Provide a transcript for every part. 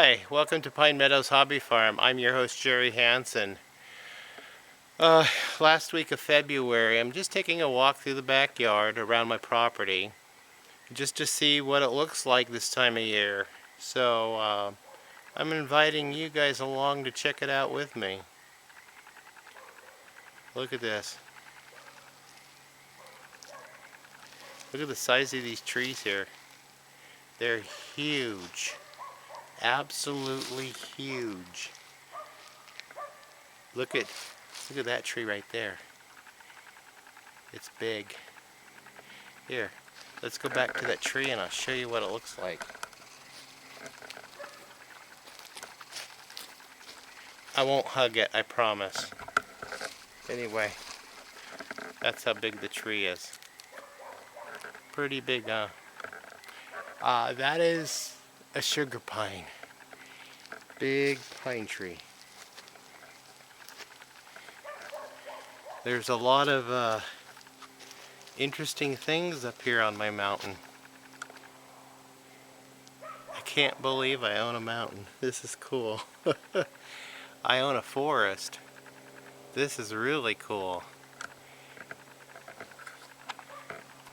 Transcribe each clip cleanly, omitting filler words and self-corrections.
Hi, welcome to Pine Meadows Hobby Farm. I'm your host Jerry Hansen. Last week of February, I'm just taking a walk through the backyard around my property just to see what it looks like this time of year. So I'm inviting you guys along to check it out with me. Look at this. Look at the size of these trees here. They're huge. Absolutely huge. Look at that tree right there. It's big. Here, let's go back to that tree and I'll show you what it looks like. I won't hug it, I promise. Anyway, that's how big the tree is. Pretty big, huh? That is a sugar pine. Big pine tree. There's a lot of interesting things up here on my mountain. I can't believe I own a mountain. This is cool. I own a forest. This is really cool.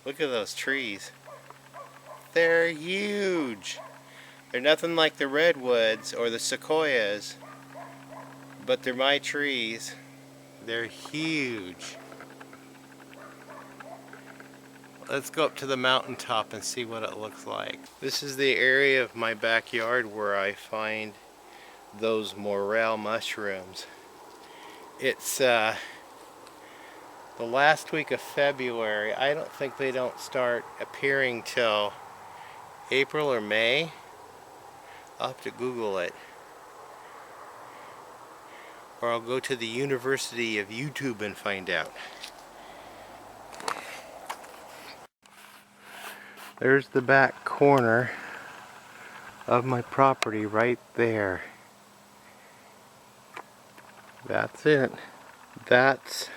Look at those trees. They're huge. They're nothing like the redwoods or the sequoias, but they're my trees. They're huge. Let's go up to the mountaintop and see what it looks like. This is the area of my backyard where I find those morel mushrooms. It's the last week of February. I don't think they don't start appearing till April or May. I'll have to Google it. Or I'll go to the University of YouTube and find out. There's the back corner of my property right there. That's it. That's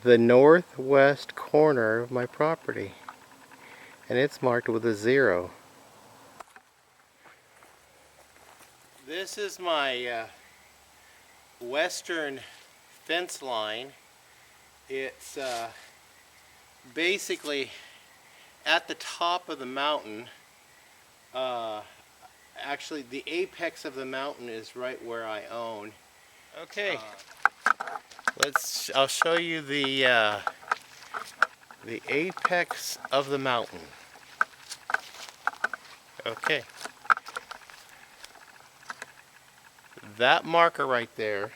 the northwest corner of my property. And it's marked with a 0. This is my western fence line. It's basically at the top of the mountain. Actually, the apex of the mountain is right where I own. Okay, I'll show you the apex of the mountain. Okay. That marker right there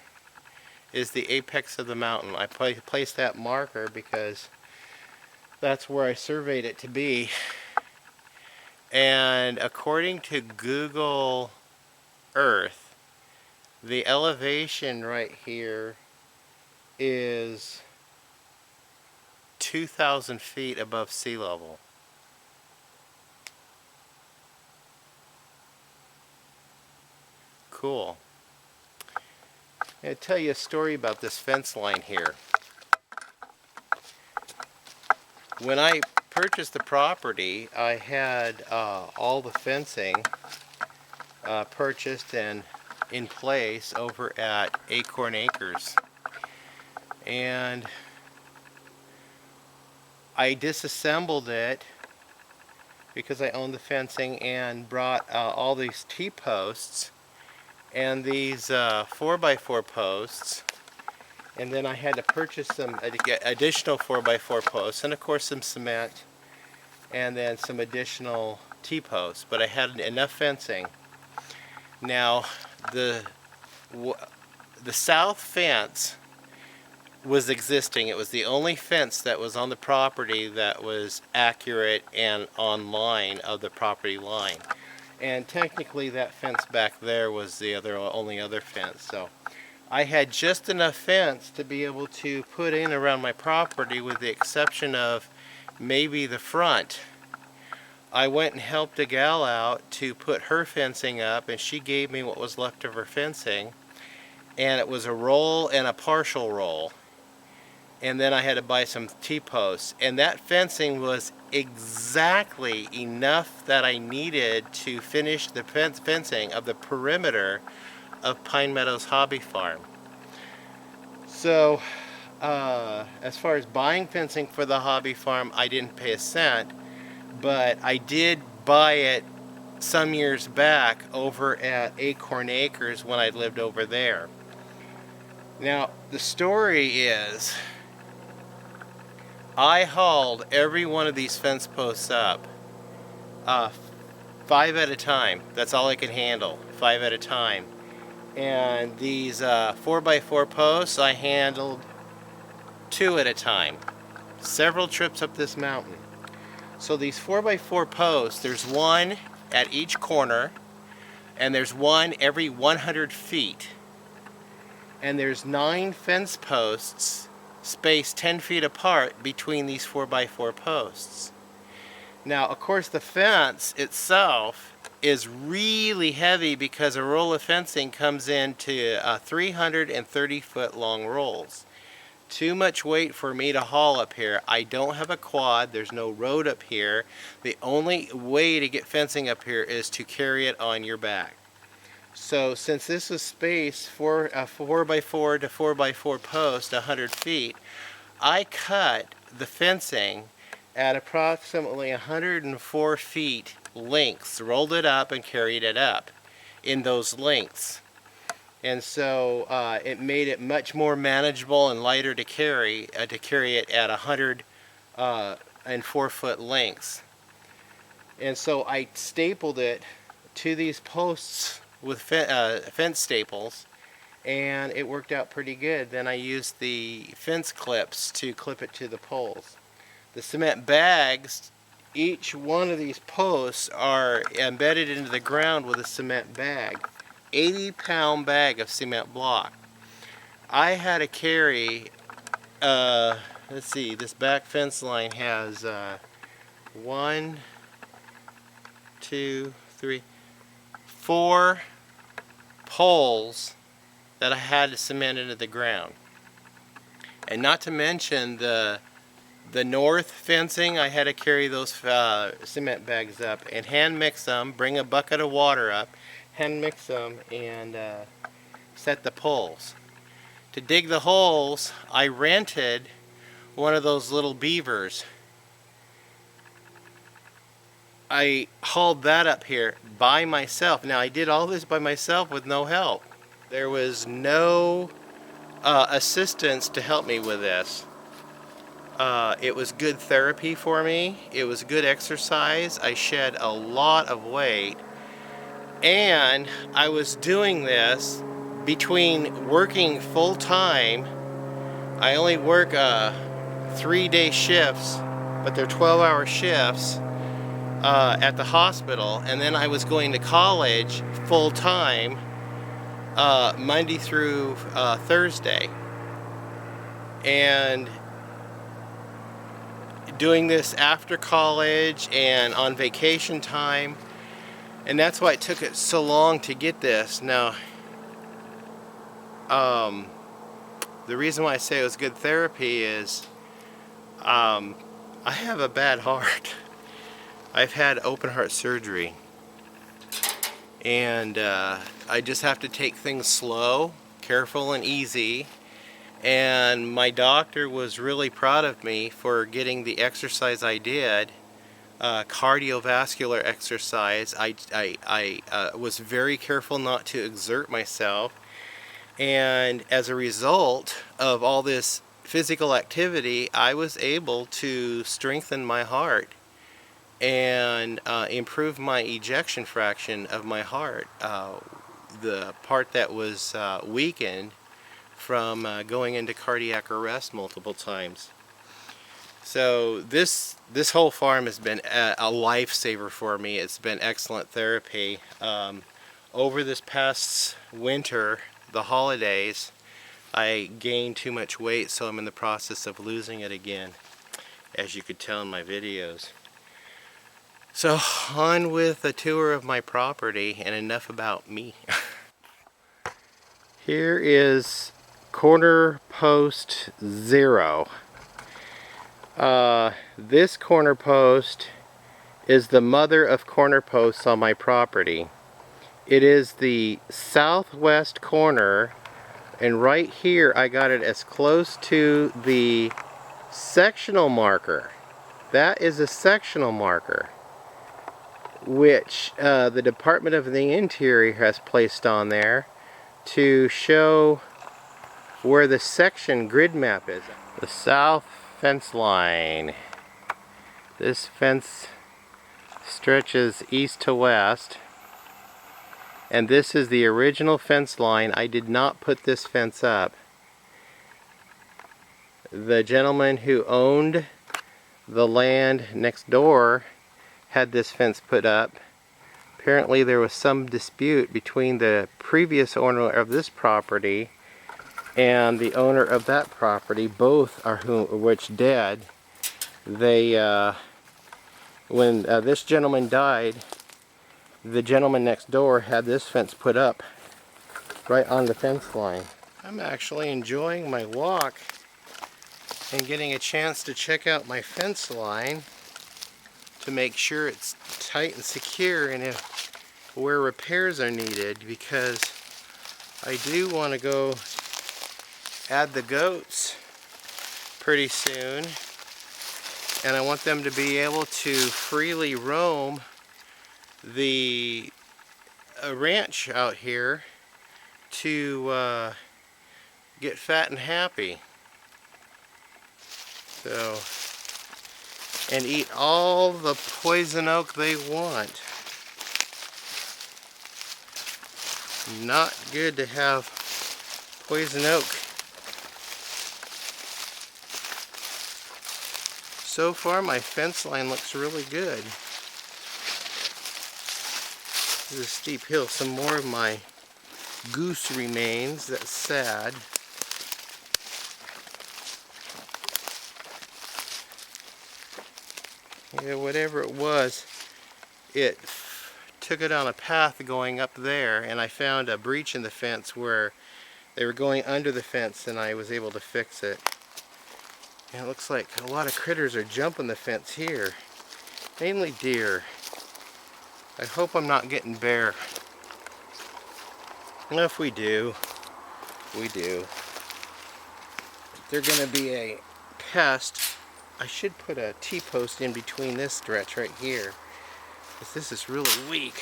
is the apex of the mountain. I placed that marker because that's where I surveyed it to be. And according to Google Earth, the elevation right here is 2,000 feet above sea level. Cool. I'm going to tell you a story about this fence line here. When I purchased the property, I had all the fencing purchased and in place over at Acorn Acres. And I disassembled it because I owned the fencing and brought all these T-posts and these 4x4 posts, and then I had to purchase some additional 4x4 posts and of course some cement and then some additional T-posts, but I had enough fencing. Now the south fence was existing. It was the only fence that was on the property that was accurate and on line of the property line. And technically that fence back there was the only other fence. So I had just enough fence to be able to put in around my property with the exception of maybe the front. I went and helped a gal out to put her fencing up, and she gave me what was left of her fencing, and it was a roll and a partial roll. and then I had to buy some T-posts, and that fencing was exactly enough that I needed to finish the fencing of the perimeter of Pine Meadows Hobby Farm. So as far as buying fencing for the hobby farm, I didn't pay a cent, but I did buy it some years back over at Acorn Acres when I lived over there. Now, the story is, I hauled every one of these fence posts up, 5 at a time. That's all I could handle, 5 at a time. And these 4x4 posts, I handled 2 at a time. Several trips up this mountain. So these 4x4 posts, there's one at each corner, and there's one every 100 feet. And there's 9 fence posts spaced 10 feet apart between these 4x4 posts. Now, of course, the fence itself is really heavy because a roll of fencing comes into 330-foot long rolls. Too much weight for me to haul up here. I don't have a quad. There's no road up here. The only way to get fencing up here is to carry it on your back. So since this is space for a 4x4 to 4x4 post, 100 feet, I cut the fencing at approximately 104 feet lengths, rolled it up and carried it up in those lengths. And so it made it much more manageable and lighter to carry it at 104-foot lengths. And so I stapled it to these posts with fence staples, and it worked out pretty good. Then I used the fence clips to clip it to the poles. The cement bags, each one of these posts are embedded into the ground with a cement bag. 80-pound bag of cement block. I had to carry, let's see, this back fence line has 1, 2, 3, 4 poles that I had to cement into the ground. And not to mention the north fencing, I had to carry those cement bags up and hand mix them, bring a bucket of water up, hand mix them, and set the poles. To dig the holes, I rented one of those little beavers. I hauled that up here by myself. Now, I did all this by myself with no help. There was no assistance to help me with this. It was good therapy for me. It was good exercise. I shed a lot of weight. And I was doing this between working full-time. I only work 3-day shifts, but they're 12-hour shifts at the hospital. And then I was going to college full-time Monday through Thursday. And doing this after college and on vacation time. And that's why it took it so long to get this. Now, the reason why I say it was good therapy is I have a bad heart. I've had open heart surgery. And I just have to take things slow, careful, and easy. And my doctor was really proud of me for getting the exercise I did. Cardiovascular exercise. I was very careful not to exert myself, and as a result of all this physical activity, I was able to strengthen my heart and improve my ejection fraction of my heart, the part that was weakened from going into cardiac arrest multiple times. So this whole farm has been a lifesaver for me. It's been excellent therapy. Over this past winter, the holidays, I gained too much weight, so I'm in the process of losing it again, as you could tell in my videos. So on with a tour of my property, and enough about me. Here is corner post 0. This corner post is the mother of corner posts on my property. It is the southwest corner, and right here I got it as close to the sectional marker. That is a sectional marker, which the Department of the Interior has placed on there to show where the section grid map is. The south fence line. This fence stretches east to west, and this is the original fence line. I did not put this fence up. The gentleman who owned the land next door had this fence put up. Apparently there was some dispute between the previous owner of this property and the owner of that property, both are which dead. They when this gentleman died, the gentleman next door had this fence put up right on the fence line. I'm actually enjoying my walk and getting a chance to check out my fence line to make sure it's tight and secure, and where repairs are needed, because I do want to go add the goats pretty soon, and I want them to be able to freely roam the ranch out here to get fat and happy. So, and eat all the poison oak they want. Not good to have poison oak. So far my fence line looks really good. This is a steep hill. Some more of my goose remains. That's sad. Yeah, whatever it was, it took it on a path going up there, and I found a breach in the fence where they were going under the fence, and I was able to fix it. And it looks like a lot of critters are jumping the fence here, mainly deer. I hope I'm not getting bear. And if we do, we do. If they're going to be a pest, I should put a T-post in between this stretch right here, because this is really weak.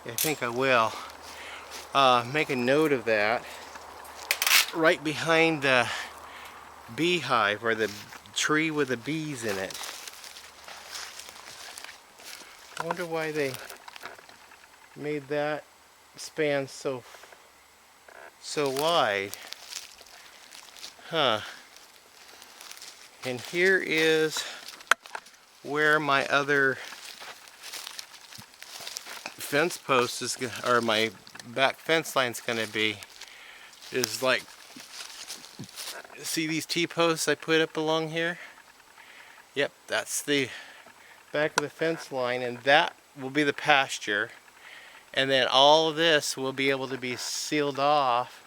I think I will. Make a note of that. Right behind the beehive, or the tree with the bees in it. I wonder why they made that span so wide. Huh. And here is where my other fence post is, or my back fence line is going to be. Is like, see these T-posts I put up along here? Yep, that's the back of the fence line, and that will be the pasture. And then all of this will be able to be sealed off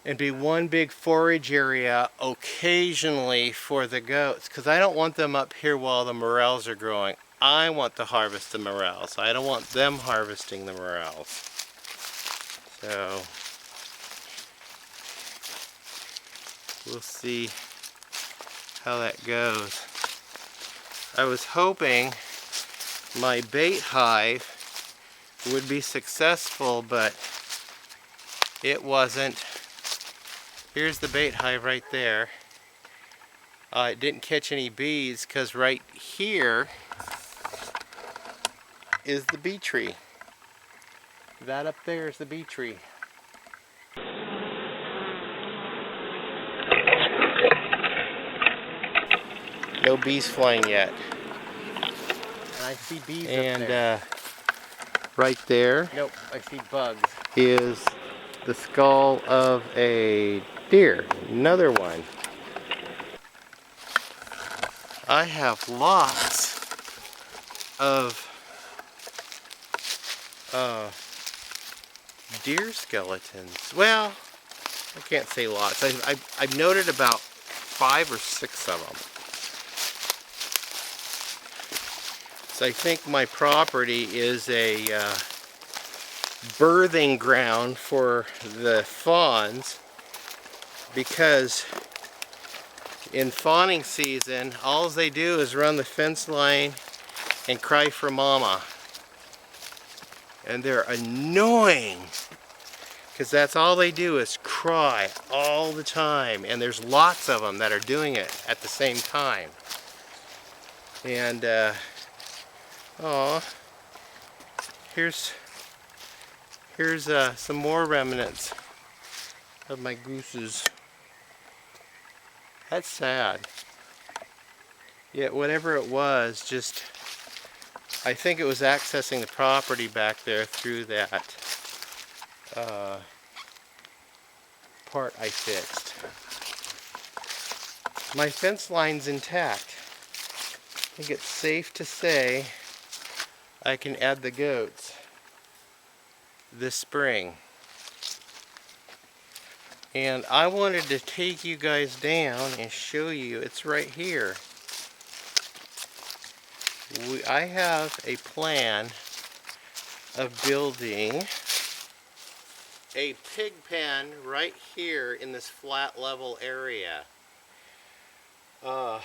and be one big forage area occasionally for the goats, because I don't want them up here while the morels are growing. I want to harvest the morels. I don't want them harvesting the morels. So we'll see how that goes. I was hoping my bait hive would be successful, but it wasn't. Here's the bait hive right there. It didn't catch any bees because right here is the bee tree. That up there is the bee tree. No bees flying yet. And I see bees and up there. Right there, Nope, I see bugs. is the skull of a deer. Another one. I have lots of deer skeletons. Well, I can't say lots. I've noted about 5 or 6 of them. So I think my property is a birthing ground for the fawns, because in fawning season, all they do is run the fence line and cry for mama. And they're annoying, because that's all they do is cry all the time. And there's lots of them that are doing it at the same time. And, here's some more remnants of my gooses. That's sad. Yet whatever it was, just, I think it was accessing the property back there through that part I fixed. My fence line's intact. I think it's safe to say I can add the goats this spring. And I wanted to take you guys down and show you, it's right here. I have a plan of building a pig pen right here in this flat level area. I'm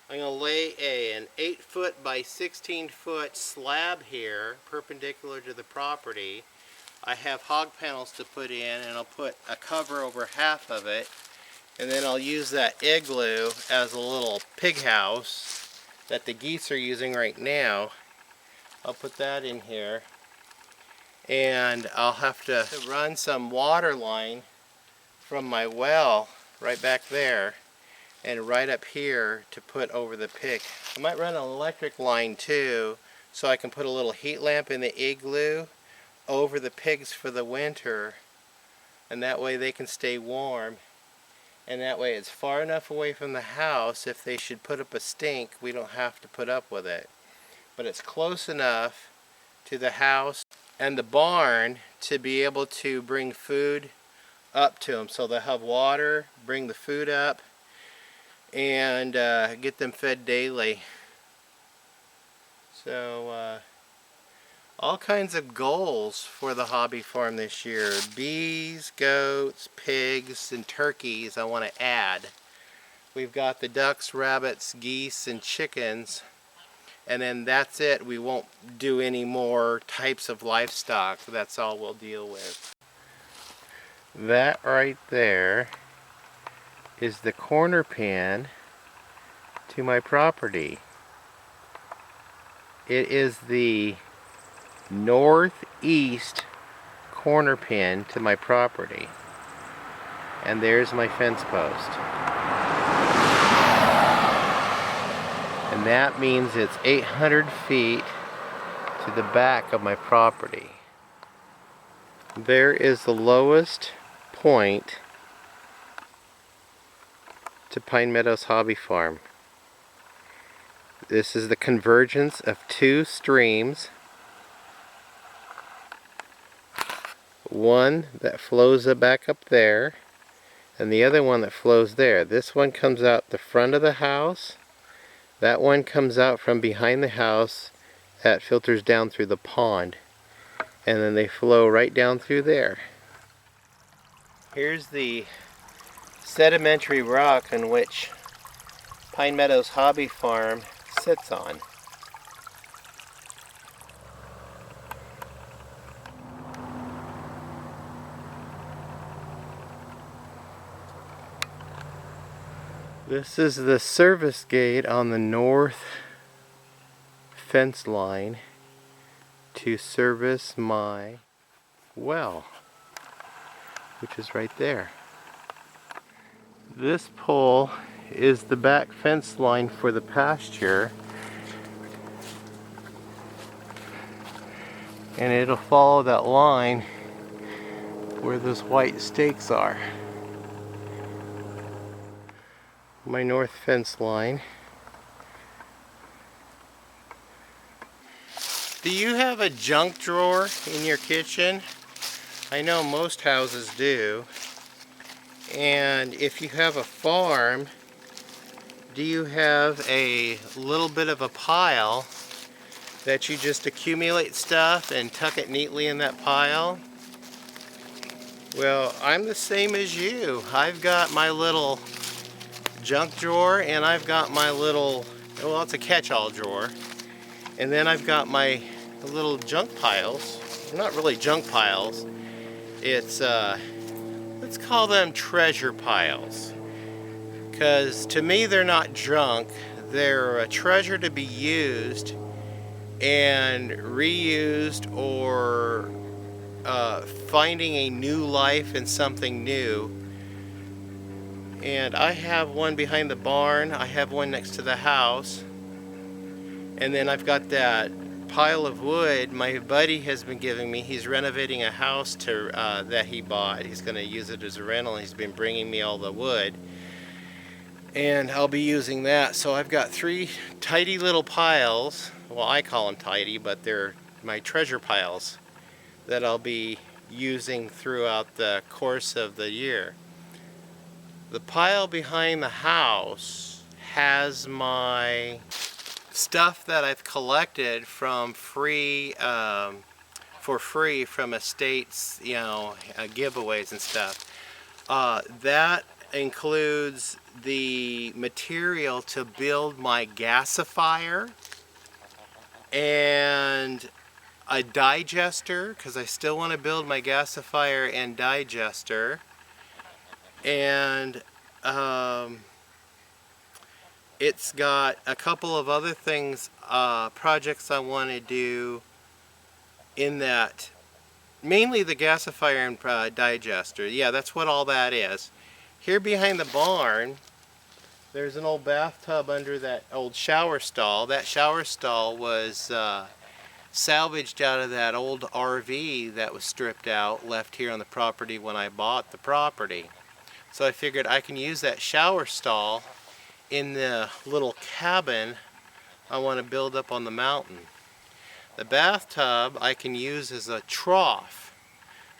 going to lay an 8-foot by 16-foot slab here, perpendicular to the property. I have hog panels to put in, and I'll put a cover over half of it, and then I'll use that igloo as a little pig house that the geese are using right now. I'll put that in here, and I'll have to run some water line from my well right back there and right up here to put over the pig. I might run an electric line too, so I can put a little heat lamp in the igloo over the pigs for the winter, and that way they can stay warm, and that way it's far enough away from the house. If they should put up a stink, we don't have to put up with it, but it's close enough to the house and the barn to be able to bring food up to them, so they'll have water, bring the food up, and get them fed daily. So all kinds of goals for the hobby farm this year. Bees, goats, pigs, and turkeys I want to add. We've got the ducks, rabbits, geese, and chickens, and then that's it. We won't do any more types of livestock. That's all we'll deal with. That right there is the corner pen to my property. It is the northeast corner pin to my property, and there's my fence post, and that means it's 800 feet to the back of my property. There is the lowest point to Pine Meadows Hobby Farm. This is the convergence of two streams, one that flows back up there and the other one that flows there. This one comes out the front of the house, that one comes out from behind the house, that filters down through the pond, and then they flow right down through there. Here's the sedimentary rock on which Pine Meadows Hobby Farm sits on. This is the service gate on the north fence line to service my well, which is right there. This pole is the back fence line for the pasture, and it'll follow that line where those white stakes are. My north fence line. Do you have a junk drawer in your kitchen? I know most houses do. And if you have a farm, do you have a little bit of a pile that you just accumulate stuff and tuck it neatly in that pile? Well, I'm the same as you. I've got my little junk drawer, and I've got my little, well, it's a catch-all drawer. And then I've got my little junk piles. They're not really junk piles. It's, let's call them treasure piles. Because to me, they're not junk. They're a treasure to be used and reused, or finding a new life in something new. And I have one behind the barn. I have one next to the house. And then I've got that pile of wood my buddy has been giving me. He's renovating a house to that he bought. He's going to use it as a rental, and he's been bringing me all the wood. And I'll be using that. So I've got 3 tidy little piles. Well, I call them tidy, but they're my treasure piles that I'll be using throughout the course of the year. The pile behind the house has my stuff that I've collected from free, for free from estates, you know, giveaways and stuff. That includes the material to build my gasifier and a digester, because I still want to build my gasifier and digester. And it's got a couple of other things, projects I want to do in that. Mainly the gasifier and digester. Yeah, that's what all that is. Here behind the barn, there's an old bathtub under that old shower stall. That shower stall was salvaged out of that old RV that was stripped out, left here on the property when I bought the property. So I figured I can use that shower stall in the little cabin I want to build up on the mountain. The bathtub I can use as a trough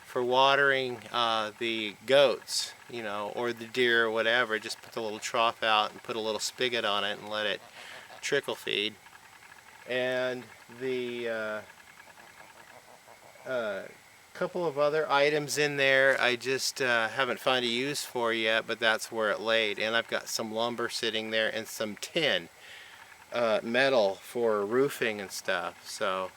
for watering the goats, you know, or the deer or whatever. Just put the little trough out and put a little spigot on it and let it trickle feed. And the couple of other items in there I just haven't found a use for yet, but that's where it laid. And I've got some lumber sitting there and some tin, metal for roofing and stuff. So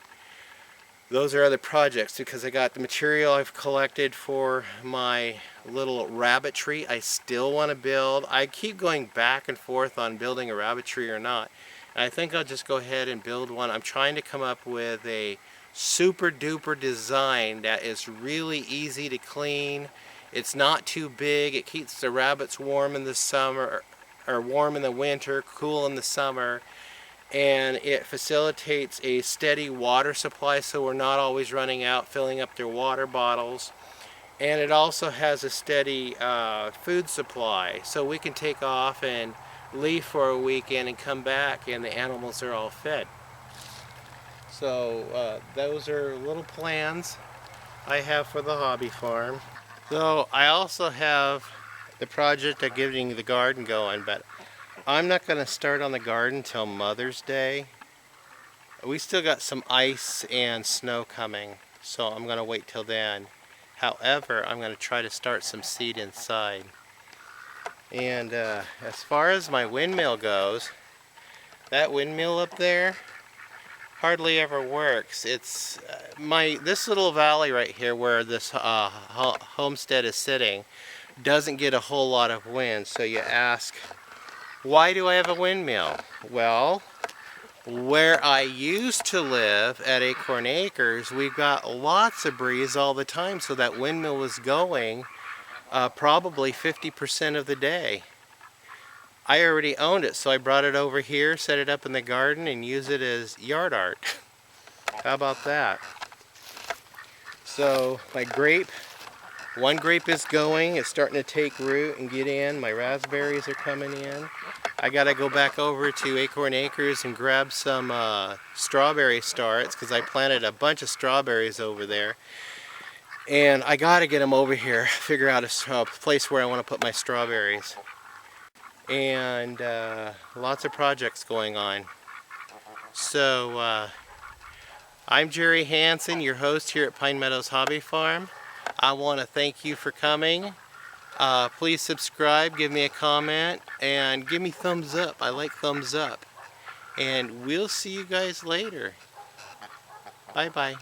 those are other projects, because I got the material I've collected for my little rabbitry I still want to build. I keep going back and forth on building a rabbitry or not. And I think I'll just go ahead and build one. I'm trying to come up with a super duper design that is really easy to clean. It's not too big. It keeps the rabbits warm in the summer, or warm in the winter, cool in the summer. And it facilitates a steady water supply, so we're not always running out filling up their water bottles. And it also has a steady food supply, so we can take off and leave for a weekend and come back and the animals are all fed. So those are little plans I have for the hobby farm. So I also have the project of getting the garden going, but I'm not going to start on the garden till Mother's Day. We still got some ice and snow coming, so I'm going to wait till then. However, I'm going to try to start some seed inside. And as far as my windmill goes, that windmill up there hardly ever works. It's this little valley right here where this homestead is sitting doesn't get a whole lot of wind. So you ask, why do I have a windmill? Well, where I used to live at Acorn Acres, we've got lots of breeze all the time, so that windmill was going probably 50% of the day. I already owned it, so I brought it over here, set it up in the garden, and use it as yard art. How about that? So my grape, one grape is going, it's starting to take root and get in. My raspberries are coming in. I gotta go back over to Acorn Acres and grab some strawberry starts, because I planted a bunch of strawberries over there. And I gotta get them over here, figure out a place where I want to put my strawberries. And lots of projects going on. So I'm Jerry Hansen, your host here at Pine Meadows Hobby Farm. I want to thank you for coming. Please subscribe, give me a comment, and give me thumbs up. I like thumbs up. And we'll see you guys later. Bye-bye.